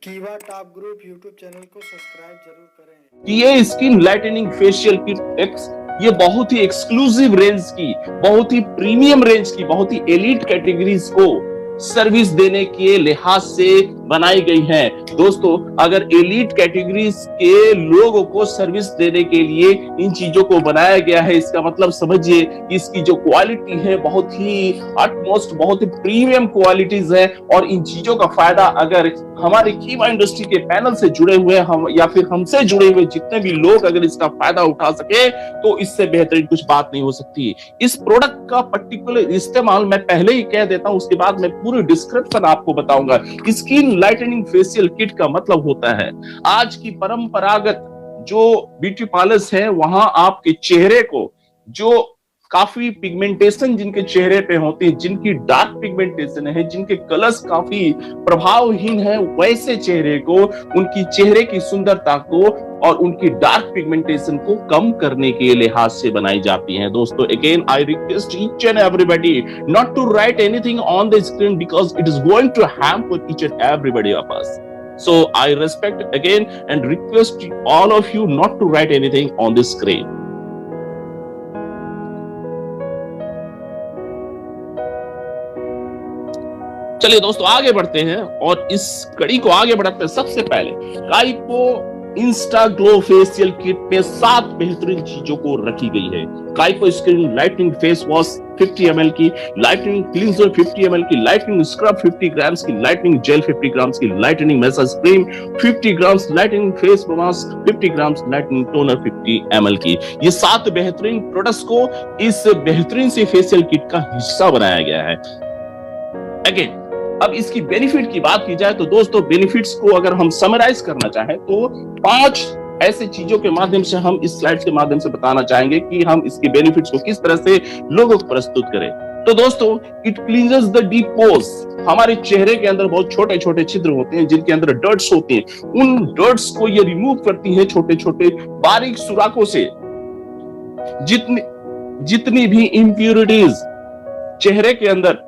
कीवा top group YouTube channel को subscribe जरूर करें। कि ये skin lightening facial kit x ये बहुत ही एक्सक्लूसिव रेंज की, बहुत ही प्रीमियम रेंज की, बहुत ही एलीट कैटेगरीज को सर्विस देने के लिहाज से बनाई गई है। दोस्तों, अगर एलीट कैटेगरीज के लोगों को सर्विस देने के लिए इन चीजों को बनाया गया है, इसका मतलब समझिए इसकी जो क्वालिटी है बहुत ही अटमोस्ट, बहुत ही प्रीमियम क्वालिटीज है। और इन चीजों का फायदा अगर हमारे कीवा इंडस्ट्री के पैनल से जुड़े हुए हम या फिर हमसे जुड़े हुए जितने भी लोग अगर इसका फायदा उठा सके तो इससे बेहतरीन कुछ बात नहीं हो सकती। इस प्रोडक्ट का पर्टिकुलर इस्तेमाल मैं पहले ही कह देता हूं, उसके बाद मैं पूरी डिस्क्रिप्शन आपको बताऊंगा। स्किन लाइटनिंग फेशियल किट का मतलब होता है आज की परंपरागत जो ब्यूटी पार्लर्स है वहां आपके चेहरे को जो काफी पिगमेंटेशन जिनके चेहरे पे होती है, जिनकी डार्क पिगमेंटेशन है, जिनके कलर्स काफी प्रभावहीन है, वैसे चेहरे को, उनकी चेहरे की सुंदरता को और उनकी डार्क पिगमेंटेशन को कम करने के लिहाज से बनाई जाती हैं। दोस्तों, again I request each and everybody not to write anything on the screen because it is going to hamper each and everybody of us. So I respect again and request all of you not to write anything on this screen. चलिए दोस्तों आगे बढ़ते हैं और इस कड़ी को आगे बढ़ाते हैं। सबसे पहले काइपो इंस्टा ग्लो फेशियल किट में 7 बेहतरीन चीजों को रखी गई है। काइपो skin lightening face wash 50 ml की, लाइटनिंग क्लींजर 50 ml की, लाइटनिंग स्क्रब 50 ग्राम्स की, लाइटनिंग जेल 50 ग्राम्स की, lightening massage cream 50 grams, lightening face mask 50 grams, lightening toner 50 ml की। ये 7 बेहतरीन प्रोडक्ट्स को इस बेहतरीन सी फेशियल किट का हिस्सा बनाया गया है। अगेन अब इसकी बेनिफिट की बात की जाए तो दोस्तों, बेनिफिट्स को अगर हम समराइज करना चाहें तो 5 ऐसे चीजों के माध्यम से हम इस स्लाइड्स के माध्यम से बताना चाहेंगे कि हम इसके बेनिफिट्स को किस तरह से लोगों को प्रस्तुत करें। तो दोस्तों, it cleanses the deep pores. हमारे चेहरे के अंदर बहुत छोटे छोटे छिद्र होते हैं जिनके अंदर डर्ट्स होती हैं, उन डर्ट्स को ये रिमूव करती है छोटे छोटे बारीक सुराखों से। जितनी भी इंप्यूरिटीज चेहरे के अंदर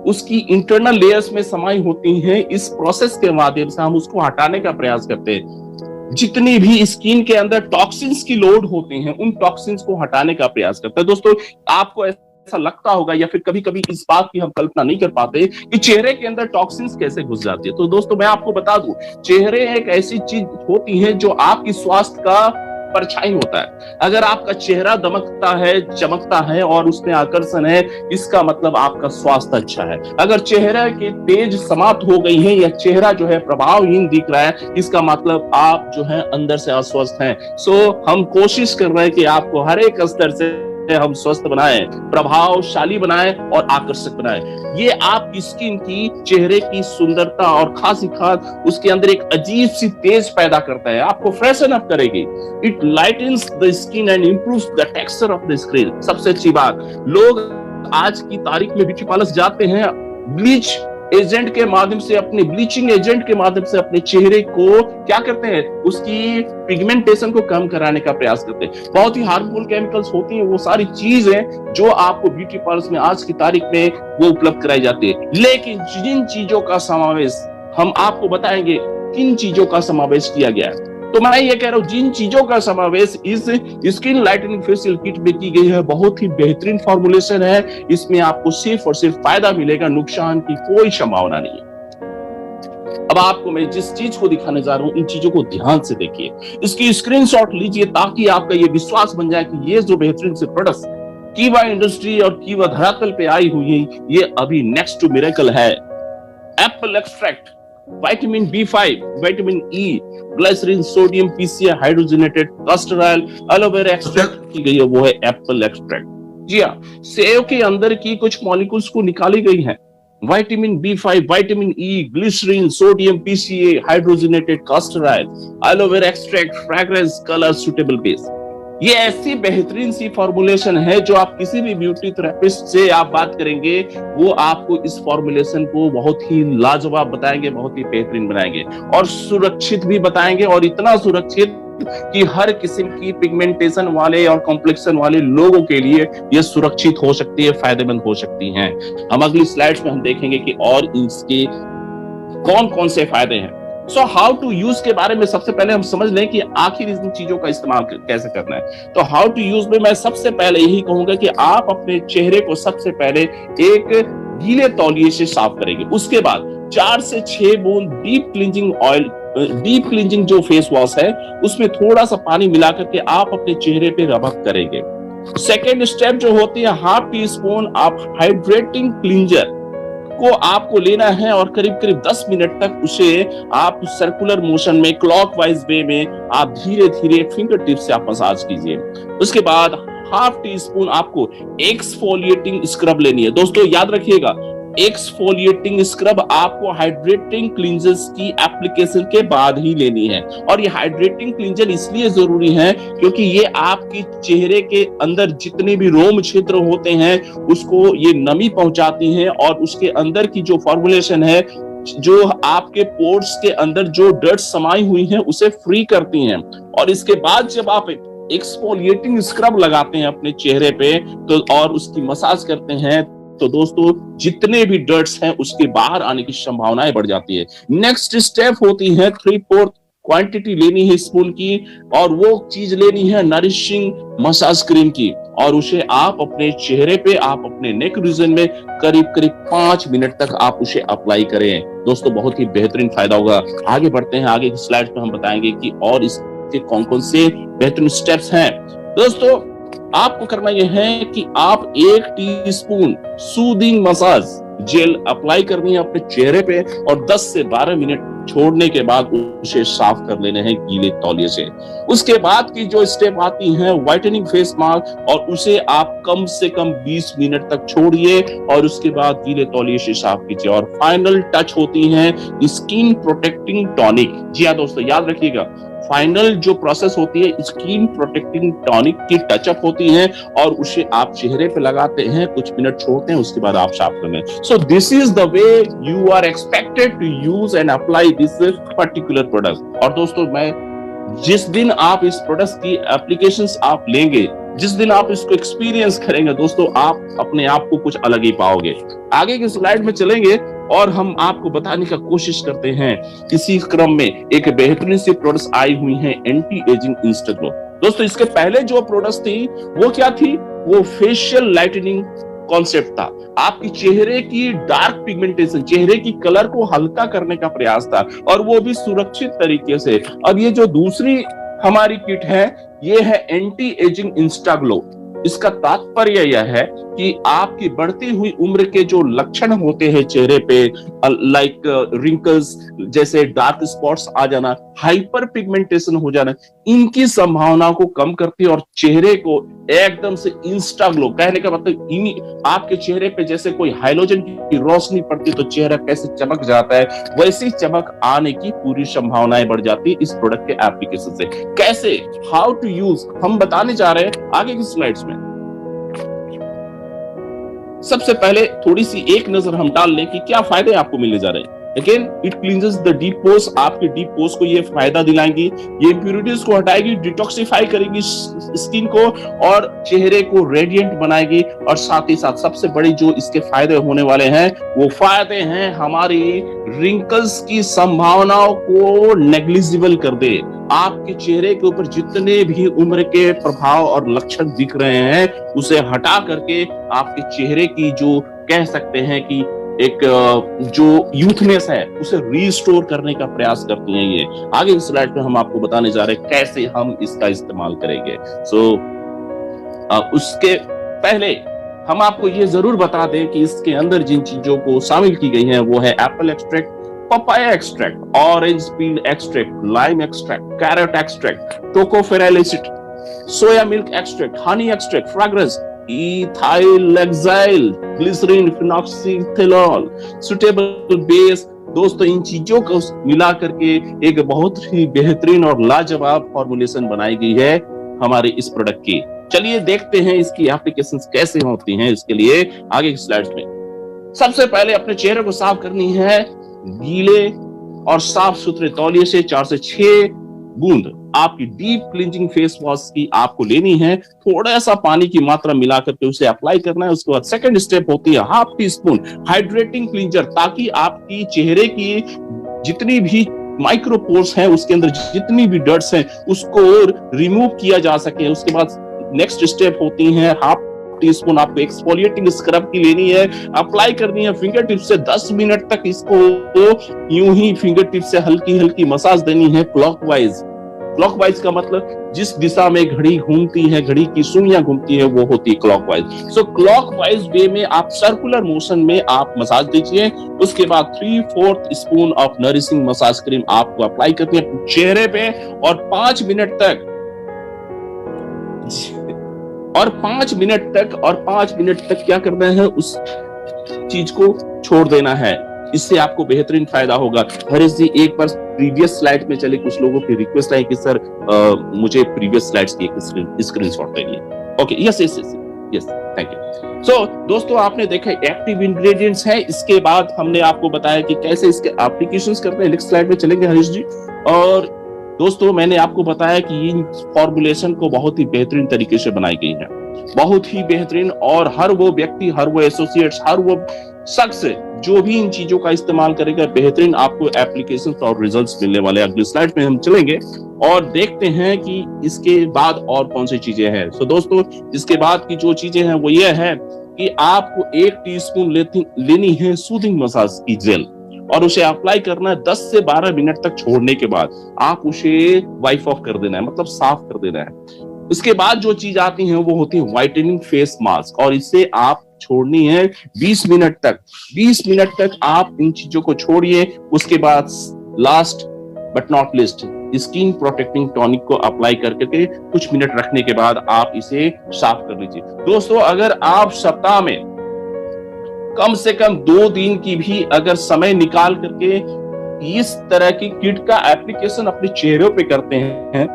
उसकी इंटरनल लेयर्स में समाई होती हैं, इस प्रोसेस के माध्यम से हम उसको हटाने का प्रयास करते हैं। जितनी भी स्किन के अंदर टॉक्सिन्स की लोड होती हैं, उन टॉक्सिन्स को हटाने का प्रयास करते हैं। दोस्तों, आपको ऐसा लगता होगा या फिर कभी कभी इस बात की हम कल्पना नहीं कर पाते कि चेहरे के अंदर टॉक्सिन्स कैसे घुस जाती है। तो दोस्तों, मैं आपको बता दूं, चेहरे एक ऐसी चीज होती है जो आपकी स्वास्थ्य का परछाई होता है। अगर आपका चेहरा दमकता है, चमकता है और उसमें आकर्षण है, इसका मतलब आपका स्वास्थ्य अच्छा है। अगर चेहरा की तेज समाप्त हो गई है या चेहरा जो है प्रभावहीन दिख रहा है, इसका मतलब आप जो है अंदर से अस्वस्थ हैं। सो हम कोशिश कर रहे हैं कि आपको हर एक स्तर से हम स्वस्थ बनाएं, प्रभावशाली बनाएं और आकर्षक बनाएं। ये आपकी स्किन की, चेहरे की सुंदरता और खास ही खास उसके अंदर एक अजीब सी तेज पैदा करता है, आपको फ्रेशन अप करेगी। It lightens the skin and improves the texture of the skin. सबसे अच्छी बात, लोग आज की तारीख में ब्यूटी पार्लर्स जाते हैं, ब्लीच एजेंट के माध्यम से, अपने ब्लीचिंग एजेंट के माध्यम से अपने चेहरे को क्या करते हैं, उसकी पिगमेंटेशन को कम कराने का प्रयास करते हैं। बहुत ही हार्मफुल केमिकल्स होती हैं, वो सारी चीजें जो आपको ब्यूटी पार्लर्स में आज की तारीख में वो उपलब्ध कराई जाती है। लेकिन जिन चीजों का समावेश हम आपको बताएंगे, किन चीजों का समावेश किया गया है, तो मैं ये कह रहा हूं जिन चीजों का समावेश इस स्किन लाइटनिंग फेशियल किट में की गई है, बहुत ही बेहतरीन फॉर्मुलेशन है। इसमें आपको सिर्फ और सिर्फ फायदा मिलेगा, नुकसान की कोई संभावना नहीं है। अब आपको मैं जिस चीज को दिखाने जा रहा हूं, इन चीजों को ध्यान से देखिए, इसकी स्क्रीनशॉट लीजिए ताकि आपका ये विश्वास बन जाए कि ये जो बेहतरीन से प्रोडक्ट्स कीवा इंडस्ट्री और कीवा धरातल पे आई हुई है, ये अभी नेक्स्ट टू मिरेकल है। Apple extract, vitamin B5, vitamin E, glycerine, sodium, PCA, hydrogenated castor oil, aloe vera extract की गई है, वो है एप्पल एक्सट्रैक्ट। जी हाँ, सेव के अंदर की कुछ मॉलिक्यूल्स को निकाली गई है। Vitamin B5, vitamin E, glycerine, sodium, PCA, hydrogenated castor oil, aloe vera extract, fragrance, colour, suitable base. ये ऐसी बेहतरीन सी फॉर्मुलेशन है जो आप किसी भी ब्यूटी थेरेपिस्ट से आप बात करेंगे, वो आपको इस फॉर्मुलेशन को बहुत ही लाजवाब बताएंगे, बहुत ही बेहतरीन बनाएंगे और सुरक्षित भी बताएंगे, और इतना सुरक्षित कि हर किस्म की पिगमेंटेशन वाले और कॉम्प्लेक्शन वाले लोगों के लिए ये सुरक्षित हो सकती है, फायदेमंद हो सकती हैं। हम अगली स्लाइड्स में हम देखेंगे कि और इसके कौन कौन से फायदे हैं। सो हाउ टू यूज के बारे में सबसे पहले हम समझ लें कि आखिर इन चीजों का इस्तेमाल कैसे करना है। तो हाउ टू यूज में मैं सबसे पहले यही कहूंगा कि आप अपने चेहरे को सबसे पहले एक गीले तौलिए से साफ करेंगे। उसके बाद 4 से 6 बूंद डीप क्लींजिंग जो फेस वॉश है उसमें थोड़ा सा पानी मिला करके आप अपने चेहरे पे रब करेंगे। सेकेंड स्टेप जो होती है, ½ टी स्पून आप हाइड्रेटिंग क्लींजर को आपको लेना है और करीब करीब 10 मिनट तक उसे आप सर्कुलर मोशन में, क्लॉकवाइज वे में आप धीरे धीरे फिंगर टिप से आप मसाज कीजिए। उसके बाद ½ टी स्पून आपको एक्सफोलिएटिंग स्क्रब लेनी है। दोस्तों याद रखिएगा, एक्सफोलिएटिंग स्क्रब आपको हाइड्रेटिंग क्लींजर्स की एप्लीकेशन के बाद ही लेनी है। और ये हाइड्रेटिंग क्लींजर इसलिए जरूरी है क्योंकि ये आपकी चेहरे के अंदर जितने भी रोम क्षेत्र होते हैं उसको ये नमी पहुंचाती हैं और उसके अंदर की जो फॉर्मुलेशन है, जो आपके पोर्स के अंदर जो डर्ट समाई हुई है उसे फ्री करती हैं। और इसके बाद जब आप एक्सफोलिएटिंग स्क्रब लगाते हैं अपने चेहरे पे तो और उसकी मसाज करते हैं तो दोस्तों जितने भी डर्ट्स हैं उसके बाहर आने की संभावनाएं बढ़ जाती है। नेक्स्ट स्टेप होती है 3/4 क्वांटिटी लेनी है स्पून की और वो चीज लेनी है नरिशिंग मसाज क्रीम की और उसे आप अपने चेहरे पे, आप अपने नेक रीजन में करीब करीब 5 मिनट तक आप उसे अप्लाई करें। दोस्तों बहुत ही बेहतरीन फायदा होगा। आगे बढ़ते हैं, आगे की स्लाइड पे हम बताएंगे कि और इसके कौन कौन से बेहतरीन स्टेप्स हैं। दोस्तों आपको करना यह है कि आप 1 teaspoon soothing massage gel apply करनी है अपने चेहरे पे और 10 से 12 मिनट छोड़ने के बाद उसे साफ कर लेने हैं गीले तौलिए से। उसके बाद की जो स्टेप आती है व्हाइटनिंग फेस मास्क और उसे आप कम से कम 20 मिनट तक छोड़िए और उसके बाद गीले तौलिए से साफ कीजिए। और फाइनल टच होती है स्किन प्रोटेक्टिंग टॉनिक। जी हाँ दोस्तों याद रखिएगा, फाइनल जो प्रोसेस होती है स्किन प्रोटेक्टिंग टॉनिक की टचअप होती है और उसे आप चेहरे पे लगाते हैं, कुछ मिनट छोड़ते हैं, उसके बाद आप साफ कर लें। So this is the way you are expected to use and apply this particular product. और दोस्तों मैं जिस दिन आप इस प्रोडक्ट की एप्लीकेशंस आप लेंगे, जिस दिन आप इसको एक्सपीरियंस करेंगे दोस्तों, आप अपने आप को कुछ अलग ही पाओगे। आगे की स्लाइड में चलेंगे और हम आपको बताने का कोशिश करते हैं इसी क्रम में एक बेहतरीन सी प्रोडक्ट्स आई हुई हैं एंटी एजिंग इंस्टा ग्लो। दोस्तों इसके पहले जो प्रोडक्ट्स थी वो क्या थी, वो फेशियल लाइटनिंग कॉन्सेप्ट था। आपकी चेहरे की डार्क पिगमेंटेशन, चेहरे की कलर को हल्का करने का प्रयास था और वो भी सुरक्षित तरीके से। अब ये जो दूसरी हमारी किट है ये है एंटी एजिंग इंस्टा ग्लो। इसका तात्पर्य यह है कि आपकी बढ़ती हुई उम्र के जो लक्षण होते हैं चेहरे पे, लाइक रिंकल्स जैसे डार्क स्पॉट्स आ जाना, हाइपर पिगमेंटेशन हो जाना, इनकी संभावना को कम करती है और चेहरे को एकदम से इंस्टा ग्लो, कहने का मतलब आपके चेहरे पे जैसे कोई हाइलोजन की रोशनी पड़ती है तो चेहरा कैसे चमक जाता है, वैसी चमक आने की पूरी संभावनाएं बढ़ जाती है इस प्रोडक्ट के एप्लीकेशन से। कैसे, हाउ टू यूज, हम बताने जा रहे हैं आगे की स्लाइड्स में। सबसे पहले थोड़ी सी एक नजर हम डाल लें कि क्या फायदे आपको मिलने जा रहे हैं। Again it cleanses the deep pores, आपके डीप पोर्स को ये फायदा दिलाएंगी, ये इंप्यूरिटीज को हटाएगी, डिटॉक्सिफाई करेगी स्किन को और चेहरे को रेडिएंट बनाएगी। और साथ ही साथ सबसे बड़ी जो इसके फायदे होने वाले हैं वो फायदे हैं हमारी रिंकल्स की संभावनाओं को नेग्लिजिबल कर दे। आपके चेहरे के ऊपर जितने भी उम्र के प्रभाव और लक्षण दिख रहे हैं उसे हटा करके आपके चेहरे की जो कह सकते हैं कि एक जो यूथनेस है उसे रीस्टोर करने का प्रयास करती हैं ये। आगे इस स्लाइड में हम आपको बताने जा रहे हैं कैसे हम इसका इस्तेमाल करेंगे। उसके पहले हम आपको ये जरूर बता दें कि इसके अंदर जिन चीजों को शामिल की गई हैं वो है apple extract, papaya extract, orange peel extract, lime extract, carrot extract, tocopheryl acid, soya milk extract, honey extract, fragrance, ethyl hexyl, glycerin, phenoxyethanol, suitable base. दोस्तों इन चीजों को मिला करके एक बहुत ही बेहतरीन और लाजवाब फॉर्मुलेशन बनाई गई है हमारे इस प्रोडक्ट की। चलिए देखते हैं इसकी एप्लीकेशंस कैसे होती हैं। इसके लिए आगे की स्लाइड्स में सबसे पहले अपने चेहरे को साफ करनी है गीले और साफ सुथरे तौलिए से 4 से 6 बूंद आपकी डीप क्लींजिंग फेस वॉश की आपको लेनी है। थोड़ा सा पानी की मात्रा मिला करके उसे अप्लाई करना है। उसके बाद सेकंड स्टेप होती है ½ टी स्पून हाइड्रेटिंग क्लींजर, ताकि आपकी चेहरे की जितनी भी माइक्रोपोर्स हैं उसके अंदर जितनी भी डर्ट्स हैं उसको रिमूव किया जा सके। उसके बाद नेक्स्ट स्टेप होती है हाफ टीस्पून आपको एक्सफोलिएटिंग स्क्रब की लेनी है, अप्लाई करनी है फिंगर टिप से 10 मिनट तक इसको यूं ही फिंगर टिप से हल्की हल्की मसाज देनी है क्लॉकवाइज। क्लॉकवाइज का मतलब जिस दिशा में घड़ी घूमती है, घड़ी की सुइयां घूमती है, वो होती है क्लॉकवाइज। सो क्लॉकवाइज वे में आप सर्कुलर मोशन में आप मसाज दीजिए। उसके बाद 3/4 spoon of nourishing massage cream आपको अप्लाई करनी है चेहरे पे और 5 मिनट तक क्या करना है, उस चीज को छोड़ देना है। इससे आपको बेहतरीन फायदा होगा। हरीश जी एक बार प्रीवियस स्लाइड में चले, कुछ लोगों की रिक्वेस्ट है कि सर मुझे प्रीवियस स्लाइड्स की एक स्क्रीनशॉट लेनी है। Okay, yes, thank you. So दोस्तों आपने देखा एक्टिव इंग्रेडिएंट्स है। इसके बाद हमने आपको बताया कि कैसे इसके एप्लीकेशंस करते हैं। नेक्स्ट स्लाइड में चलेंगे हरीश जी। और दोस्तों मैंने आपको बताया कि इन फॉर्मुलेशन को बहुत ही बेहतरीन तरीके से बनाई गई है, बहुत ही बेहतरीन। और हर वो व्यक्ति, हर वो एसोसिएट्स, हर वो शख्स जो भी इन चीजों का इस्तेमाल करेगा, बेहतरीन आपको एप्लीकेशंस और रिजल्ट्स मिलने वाले। अगली स्लाइड में हम चलेंगे और देखते हैं कि इसके बाद और कौन सी चीजें हैं। सो दोस्तों इसके बाद की जो चीजें हैं वो ये है कि आपको 1 टीस्पून लेनी है सूदिंग मसाज की जेल और उसे अप्लाई करना है 10 से 12 मिनट तक। छोड़ने के बाद आप उसे वाइप ऑफ कर देना है, मतलब साफ कर देना है। उसके बाद जो चीज आती है वो होती है व्हाइटनिंग फेस मास्क और इसे आप छोड़नी है 20 मिनट तक। 20 मिनट तक आप इन चीजों को छोड़िए। उसके बाद last but not list skin protecting tonic को अप्लाई करके कुछ मिनट रखने के बाद आप इसे साफ कर लीजिए। दोस्तों अगर आप सप्ताह में कम से कम 2 दिन की भी अगर समय निकाल करके इस तरह की किट का एप्लीकेशन अपने चेहरे पे करते हैं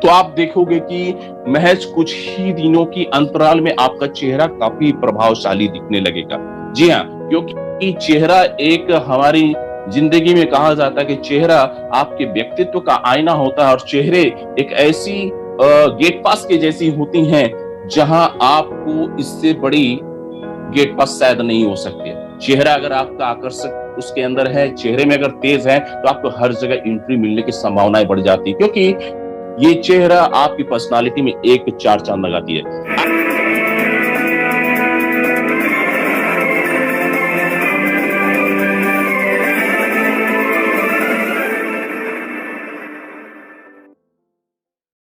तो आप देखोगे कि महज कुछ ही दिनों की अंतराल में आपका चेहरा काफी प्रभावशाली दिखने लगेगा। जी हाँ, क्योंकि चेहरा एक हमारी जिंदगी में कहा जाता है कि चेहरा आपके व्यक्तित्व का आईना होता है और चेहरे एक ऐसी गेट पास के जैसी होती हैं जहां आपको इससे बड़ी गेट पास शायद नहीं हो सकती। चेहरा अगर आपका आकर्षक उसके अंदर है, चेहरे में अगर तेज है तो आपको हर जगह एंट्री मिलने की संभावनाएं बढ़ जाती है, क्योंकि ये चेहरा आपकी पर्सनालिटी में एक 4 चांद लगाती है।